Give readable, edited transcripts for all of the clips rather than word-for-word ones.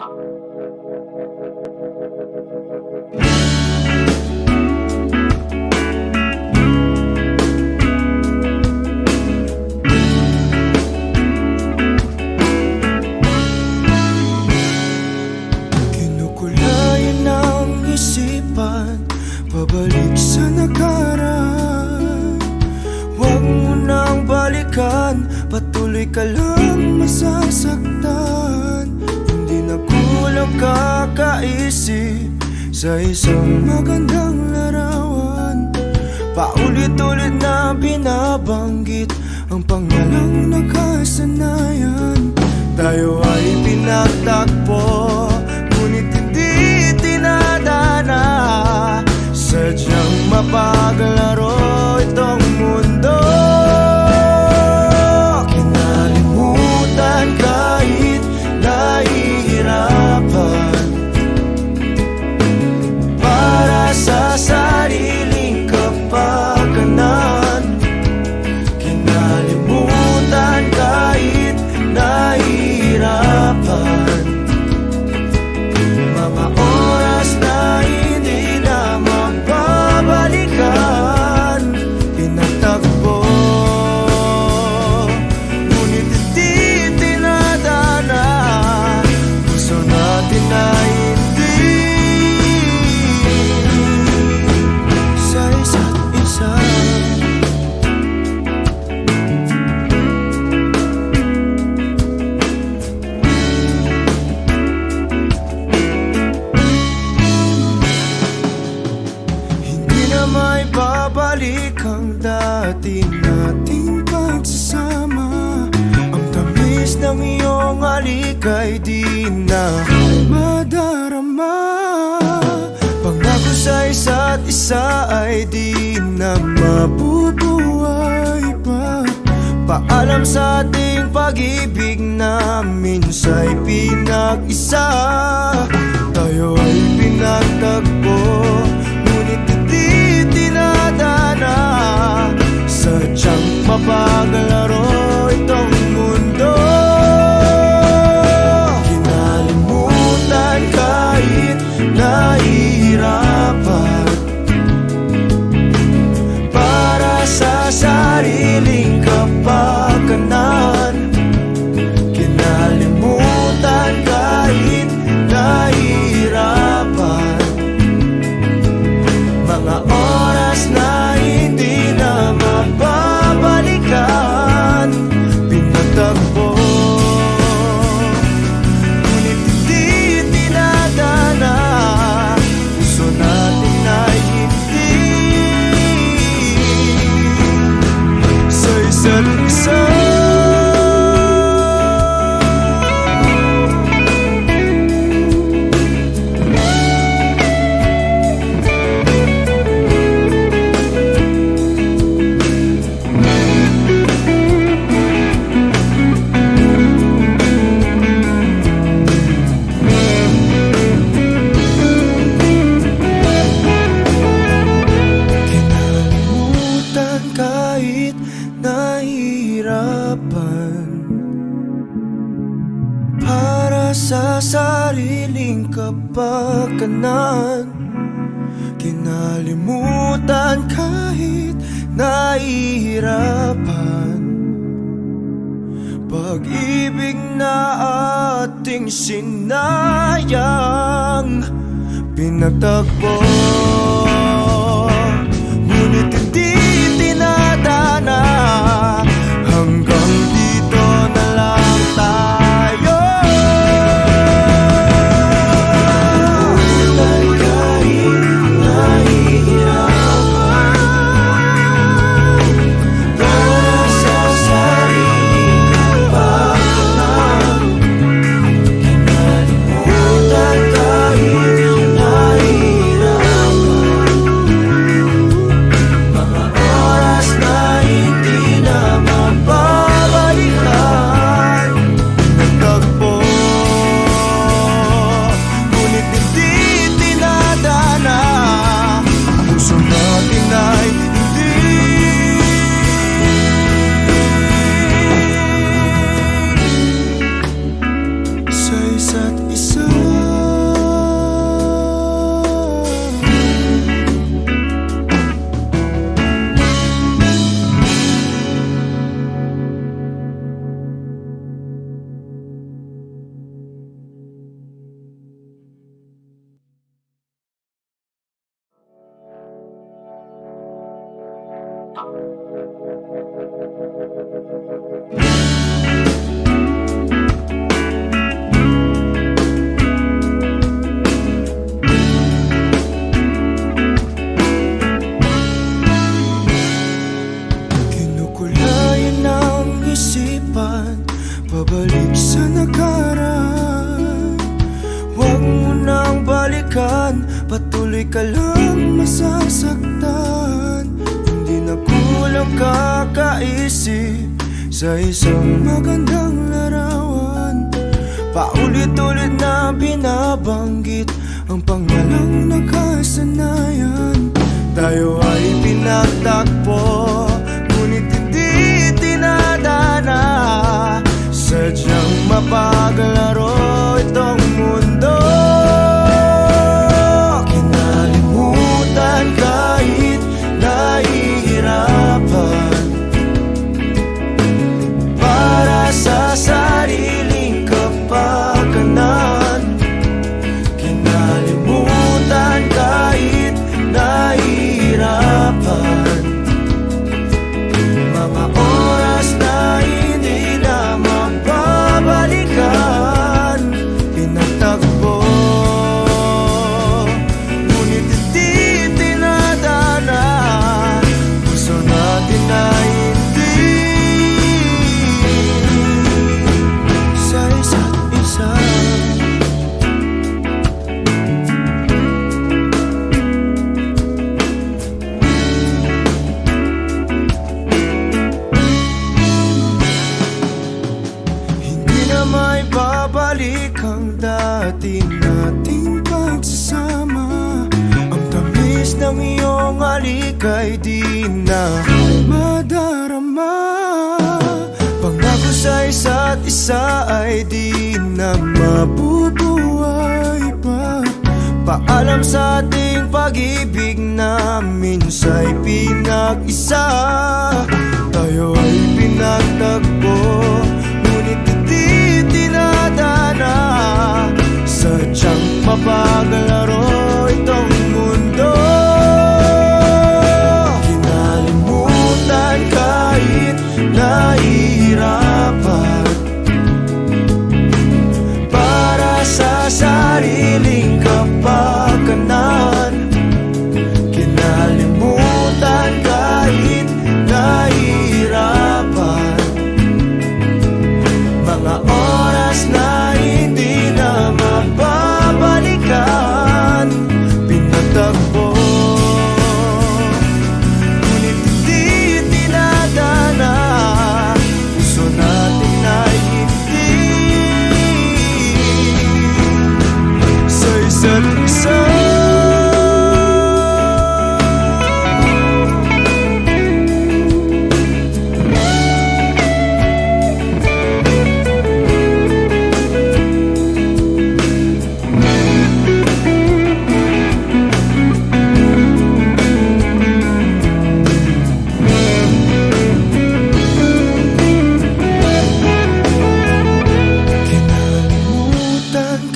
Kinukulayan ng isipan, pabalik sa nakaraan. Huwag mo nang balikan, patuloy ka lang masasaktan. Hindi na kulang kakaisip sa isang magandang larawan. Paulit-ulit na binabanggit ang pangalang nakasanayan. Tayo ay pinagtagpo, ngunit hindi tinadana. Sadyang mapaglaro itong mundo. Kinalimutan kahit nahihirapan, para sa sariling kapakanan. Kinalimutan kahit nahihirapan, mga oras na hindi na mababalikan. Pinagtagpo, ngunit hindi tinadana. Gusto natin na hindi sa isa't isa. May babalik ang dati nating pagsasama. Ang tamis ng iyong halik ay di na madarama. Pangako sa isa't isa ay di na mabubuhay pa. Paalam sa ating pag-ibig na minsa'y pinag-isa. Tayo ay pinagtagpo, ngunit hindi tinadana. Sadyang mapaglaro itong mundo. Kinalimutan kahit nahihirapan, para sa sariling kapakanan. Kinalimutan kahit nahihirapan, mga oras na hindi na mababalikan. Pinagtagpo, ngunit hindi tinadana. Gusto natin na hindi sa isa't isa. Kahit nahihirapan, para sa sariling kapakanan. Kinalimutan kahit nahihirapan, pag-ibig na ating sinayang. Pinagtagpo, ngunit hindi tinadana. Hanggang dito na lang tayo. Kahit nahihirapan, para sa sariling kapakanan. Kinalimutan kahit nahihirapan, pabalik sa nakaraan. Huwag mo nang balikan, patuloy ka lang masasaktan. Hindi na kulang kakaisip sa isang magandang larawan. Paulit-ulit na binabanggit ang pangalang nakasanayan. Tayo ay pinagtagpo, ngunit hindi tinadana. Sadyang mapaglaro itong mundo. Kinalimutan kahit nahihirapan, para sa sariling kapakanan. Kinalimutan kahit nahihirapan, mga oras na hindi na mababalikan. Pinagtagpo, ngunit hindi tinadana. Gusto natin na hindi sa isa't isa. May babalik ang dati nating pagsasama. Ang tamis ng iyong halik ay di na madarama. Pangako sa isa't isa ay di na mabubuhay pa. Paalam sa ating pag-ibig na minsa'y pinag-isa. Tayo ay pinagtagpo, ngunit hindi tinadana. Sadyang mapaglaro itong mundo. Kinalimutan kahit nahihirapan, para sa sariling kapakanan. Kinalimutan kahit nahihirapan, mga oras na hindi na mababalikan. Pinagtagpo, ngunit hindi tinadana. Gusto natin na hindi sa isa't isa.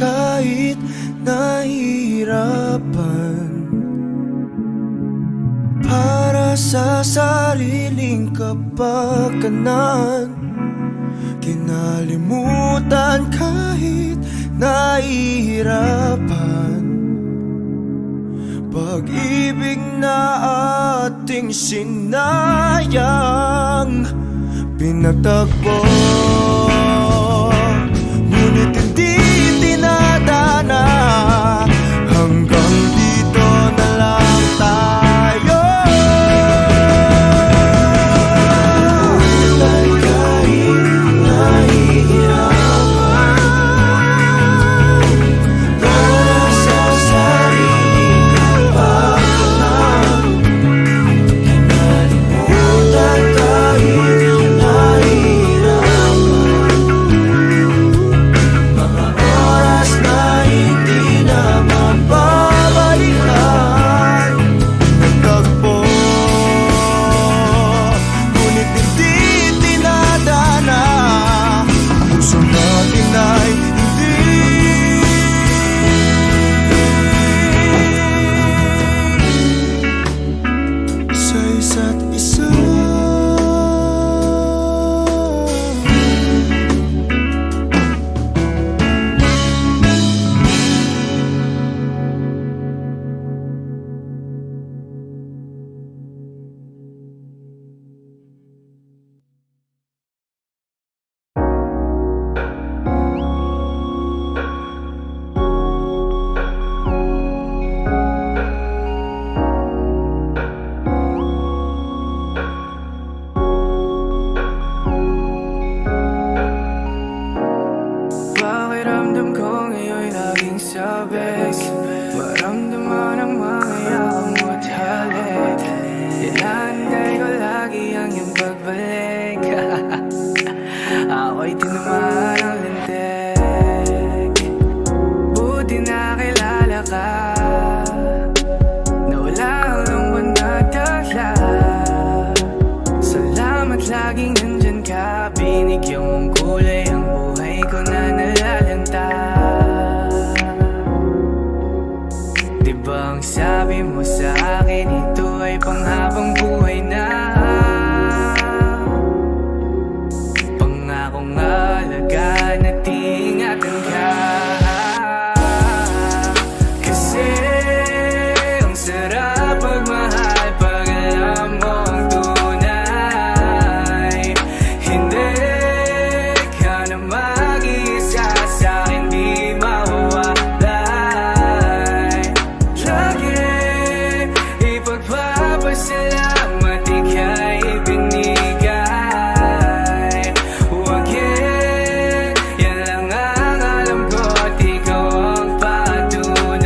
Kahit nahihirapan, para sa sariling kapakanan. Kinalimutan kahit nahihirapan, pag-ibig na ating sinayang. Pinagtagpo, ngunit hindi tinadana. Hanggang dito na lang tayo. Kahit nahihirapan, para sa sariling kapakanan. Kinalimutan kahit nahihirapan, sabik maramdaman ang mga yakap mo't halik. Inaantay ko lagi ang iyong pagbalik. Ako'y tinamaan ng lintik. Buti na kilala ka, na wala ang lungkot na dala. Salamat laging nandyan ka, binigyan mong kulay ang buhay ko na nalalanta. Diba ang sabi mo sa akin, ito ay panghabang buhay na. Pangakong alagaan at ingatan ka. Kasi ang sarap pagmahal pag alam mo ang tunay. Hindi ka na mag-iisa sa'kin, di mawawalay. Lagi ipagpapasalamat ika'y binigay. Huwag yan lang ang alam ko at ikaw ang patunay.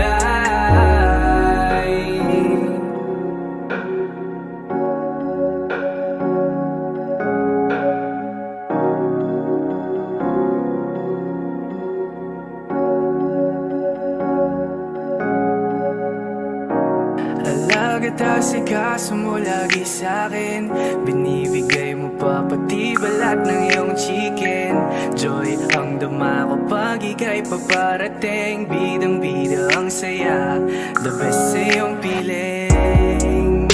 Alagat asikaso mo lagi sa'kin, binibigay mo pa pati balat ng iyong chicken. Joy ang dama ko pag ika'y paparating, bidang-bida ang saya, the best sa iyong piling.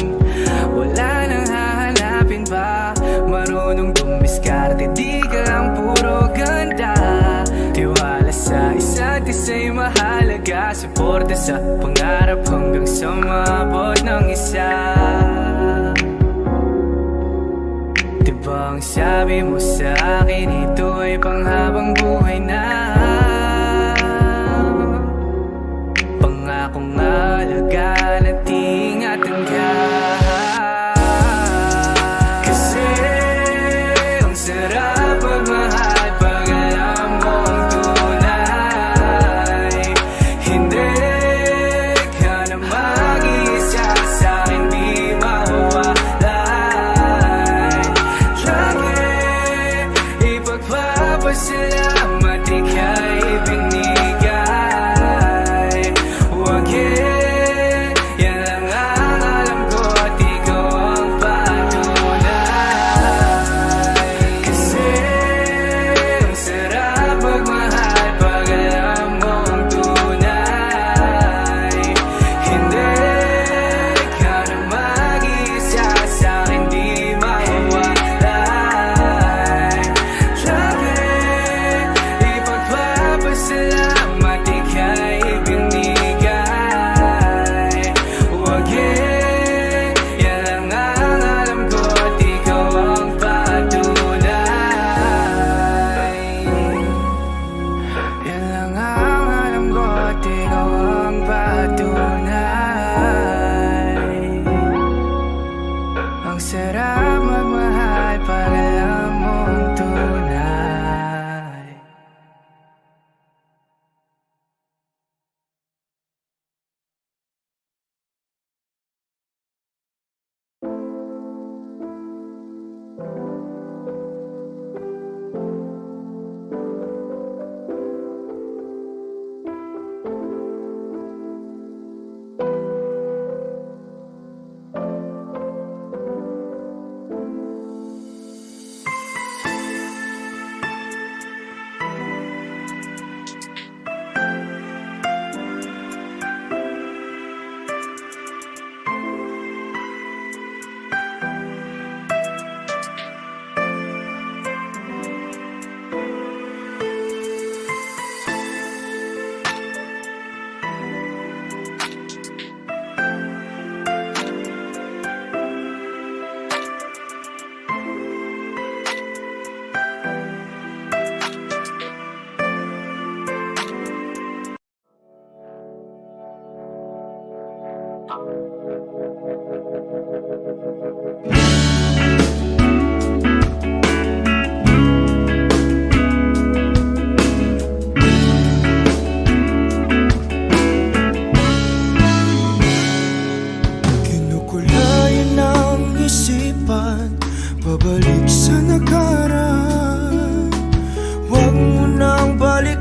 Wala nang hahanapin pa, marunong dumiskarte, di ka lang puro ganda. Tiwala sa isa't isa'y mahalaga, suporta sa pangarap hanggang sa maabot ng isa. Diba ang sabi mo sa akin, ito ay panghabang buhay na. Pangakong alagaan at ingatan ka. Kasi ang sarap pagmahal pag alam mo ang tunay. Hindi ka na mag-iisa sa'kin, di mawawalay. Lagi ipagpapasalamat ika'y binigay. Huwag yan lang ang alam ko at ikaw ang patunay. Kasi ang sarap pagmahal pag alam mo ang tunay. Hindi ka na mag-iisa sa'kin, di mawawalay. Lagi ipagpapasalamat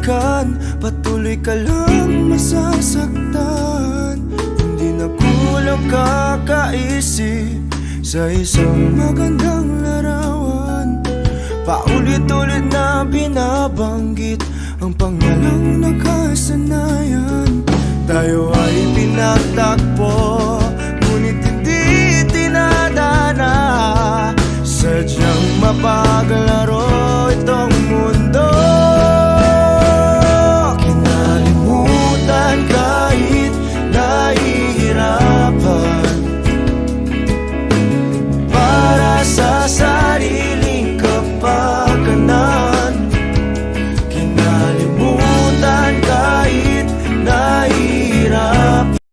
balikan, patuloy ka lang masasaktan. Hindi na kulang kakaisip sa isang magandang larawan. Paulit-ulit na binabanggit ang pangalang nakasanayan. Tayo ay pinagtagpo, ngunit hindi tinadana. Sadyang mapaglaro